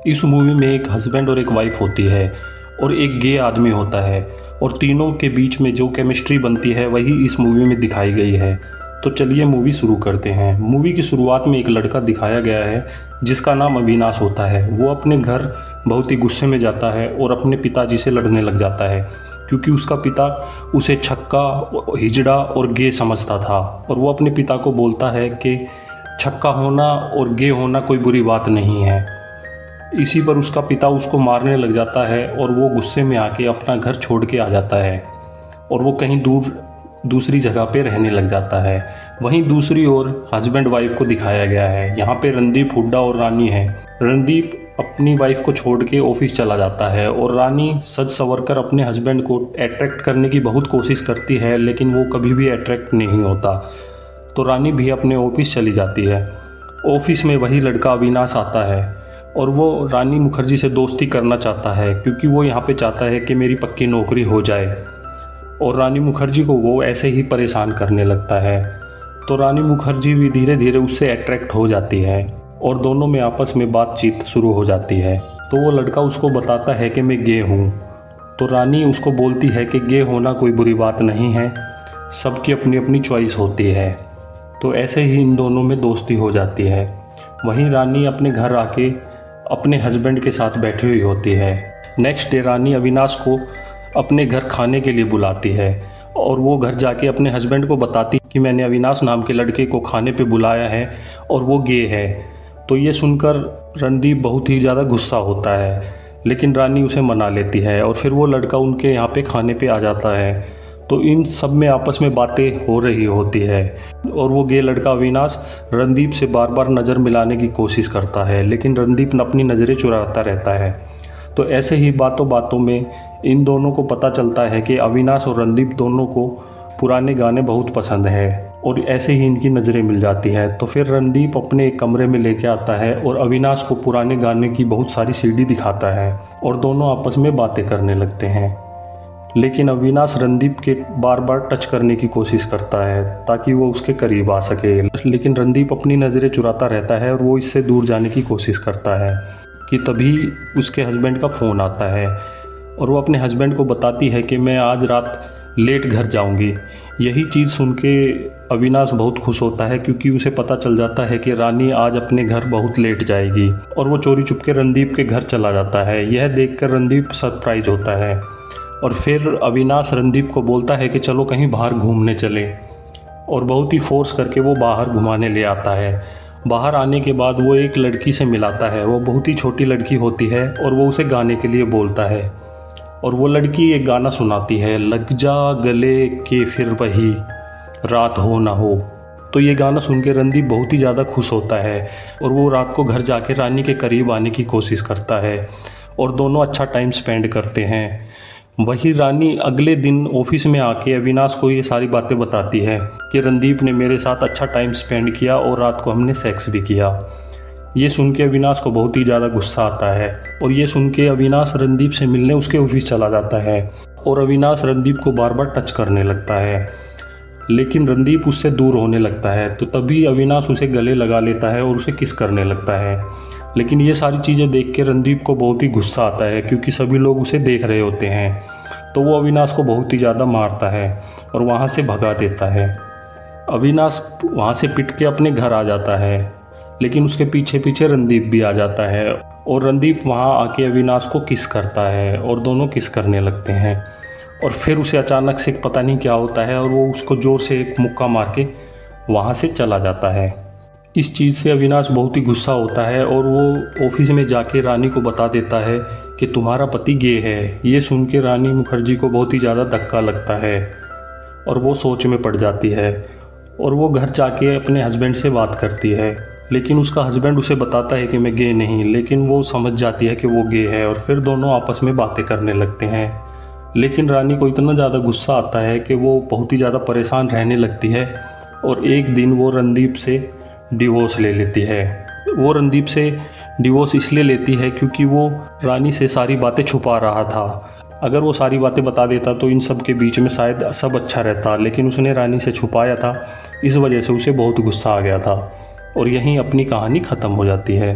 इस मूवी में एक हस्बैंड और एक वाइफ होती है और एक गे आदमी होता है और तीनों के बीच में जो केमिस्ट्री बनती है वही इस मूवी में दिखाई गई है। तो चलिए मूवी शुरू करते हैं। मूवी की शुरुआत में एक लड़का दिखाया गया है जिसका नाम अविनाश होता है। वो अपने घर बहुत ही गुस्से में जाता है और अपने पिताजी से लड़ने लग जाता है क्योंकि उसका पिता उसे छक्का, हिजड़ा और गे समझता था और वो अपने पिता को बोलता है कि छक्का होना और गे होना कोई बुरी बात नहीं है। इसी पर उसका पिता उसको मारने लग जाता है और वो गुस्से में आके अपना घर छोड़ के आ जाता है और वो कहीं दूसरी जगह पे रहने लग जाता है। वहीं दूसरी ओर हस्बैंड वाइफ को दिखाया गया है। यहाँ पे रणदीप हुड्डा और रानी है। रणदीप अपनी वाइफ को छोड़ के ऑफिस चला जाता है और रानी सज संवर कर अपने हस्बैंड को अट्रैक्ट करने की बहुत कोशिश करती है, लेकिन वो कभी भी अट्रैक्ट नहीं होता। तो रानी भी अपने ऑफिस चली जाती है। ऑफिस में वही लड़का अविनाश आता है और वो रानी मुखर्जी से दोस्ती करना चाहता है क्योंकि वो यहाँ पे चाहता है कि मेरी पक्की नौकरी हो जाए और रानी मुखर्जी को वो ऐसे ही परेशान करने लगता है। तो रानी मुखर्जी भी धीरे धीरे उससे अट्रैक्ट हो जाती है और दोनों में आपस में बातचीत शुरू हो जाती है। तो वो लड़का उसको बताता है कि मैं गे हूँ। तो रानी उसको बोलती है कि गे होना कोई बुरी बात नहीं है, सबकी अपनी अपनी चॉइस होती है। तो ऐसे ही इन दोनों में दोस्ती हो जाती है। वहीं रानी अपने घर आके अपने हस्बैंड के साथ बैठी हुई होती है। नेक्स्ट डे रानी अविनाश को अपने घर खाने के लिए बुलाती है और वो घर जाके अपने हस्बैंड को बताती कि मैंने अविनाश नाम के लड़के को खाने पे बुलाया है और वो गे है। तो ये सुनकर रणदीप बहुत ही ज़्यादा गुस्सा होता है, लेकिन रानी उसे मना लेती है और फिर वो लड़का उनके यहाँ पे खाने पे आ जाता है। तो इन सब में आपस में बातें हो रही होती है और वो गे लड़का अविनाश रणदीप से बार बार नज़र मिलाने की कोशिश करता है, लेकिन रणदीप अपनी नज़रें चुराता रहता है। तो ऐसे ही बातों बातों में इन दोनों को पता चलता है कि अविनाश और रणदीप दोनों को पुराने गाने बहुत पसंद है और ऐसे ही इनकी नज़रें मिल जाती है। तो फिर रणदीप अपने एक कमरे में लेके आता है और अविनाश को पुराने गाने की बहुत सारी सीडी दिखाता है और दोनों आपस में बातें करने लगते हैं। लेकिन अविनाश रणदीप के बार बार टच करने की कोशिश करता है ताकि वो उसके करीब आ सके, लेकिन रणदीप अपनी नज़रें चुराता रहता है और वो इससे दूर जाने की कोशिश करता है कि तभी उसके हस्बैंड का फ़ोन आता है और वो अपने हस्बैंड को बताती है कि मैं आज रात लेट घर जाऊंगी। यही चीज़ सुन के अविनाश बहुत खुश होता है क्योंकि उसे पता चल जाता है कि रानी आज अपने घर बहुत लेट जाएगी और वो चोरी चुपके रणदीप के घर चला जाता है। यह देखकर रणदीप सरप्राइज होता है और फिर अविनाश रणदीप को बोलता है कि चलो कहीं बाहर घूमने चले और बहुत ही फोर्स करके वो बाहर घुमाने ले आता है। बाहर आने के बाद वो एक लड़की से मिलाता है। वो बहुत ही छोटी लड़की होती है और वो उसे गाने के लिए बोलता है और वो लड़की एक गाना सुनाती है, लग जा गले के फिर वही रात हो ना हो। तो ये गाना सुन के रणदीप बहुत ही ज़्यादा खुश होता है और वो रात को घर जाके रानी के करीब आने की कोशिश करता है और दोनों अच्छा टाइम स्पेंड करते हैं। वही रानी अगले दिन ऑफिस में आके अविनाश को ये सारी बातें बताती है कि रणदीप ने मेरे साथ अच्छा टाइम स्पेंड किया और रात को हमने सेक्स भी किया। ये सुन के अविनाश को बहुत ही ज़्यादा गुस्सा आता है और ये सुन के अविनाश रणदीप से मिलने उसके ऑफिस चला जाता है और अविनाश रणदीप को बार बार टच करने लगता है, लेकिन रणदीप उससे दूर होने लगता है। तो तभी अविनाश उसे गले लगा लेता है और उसे किस करने लगता है। लेकिन ये सारी चीज़ें देख के रणदीप को बहुत ही गुस्सा आता है क्योंकि सभी लोग उसे देख रहे होते हैं। तो वो अविनाश को बहुत ही ज़्यादा मारता है और वहाँ से भगा देता है। अविनाश वहाँ से पिट के अपने घर आ जाता है, लेकिन उसके पीछे पीछे रणदीप भी आ जाता है और रणदीप वहाँ आके अविनाश को किस करता है और दोनों किस करने लगते हैं और फिर उसे अचानक से पता नहीं क्या होता है और वो उसको ज़ोर से एक मुक्का मार के वहाँ से चला जाता है। इस चीज़ से अविनाश बहुत ही गुस्सा होता है और वो ऑफिस में जाके रानी को बता देता है कि तुम्हारा पति गे है। ये सुन के रानी मुखर्जी को बहुत ही ज़्यादा धक्का लगता है और वो सोच में पड़ जाती है और वो घर जाके अपने हस्बैंड से बात करती है, लेकिन उसका हस्बैंड उसे बताता है कि मैं गे नहीं, लेकिन वो समझ जाती है कि वो गे है और फिर दोनों आपस में बातें करने लगते हैं। लेकिन रानी को इतना ज़्यादा गुस्सा आता है कि वो बहुत ही ज़्यादा परेशान रहने लगती है और एक दिन वो रणदीप से डिवोर्स ले लेती है। वो रणदीप से डिवोर्स इसलिए लेती है क्योंकि वो रानी से सारी बातें छुपा रहा था। अगर वो सारी बातें बता देता तो इन सब के बीच में शायद सब अच्छा रहता, लेकिन उसने रानी से छुपाया था, इस वजह से उसे बहुत गुस्सा आ गया था और यहीं अपनी कहानी ख़त्म हो जाती है।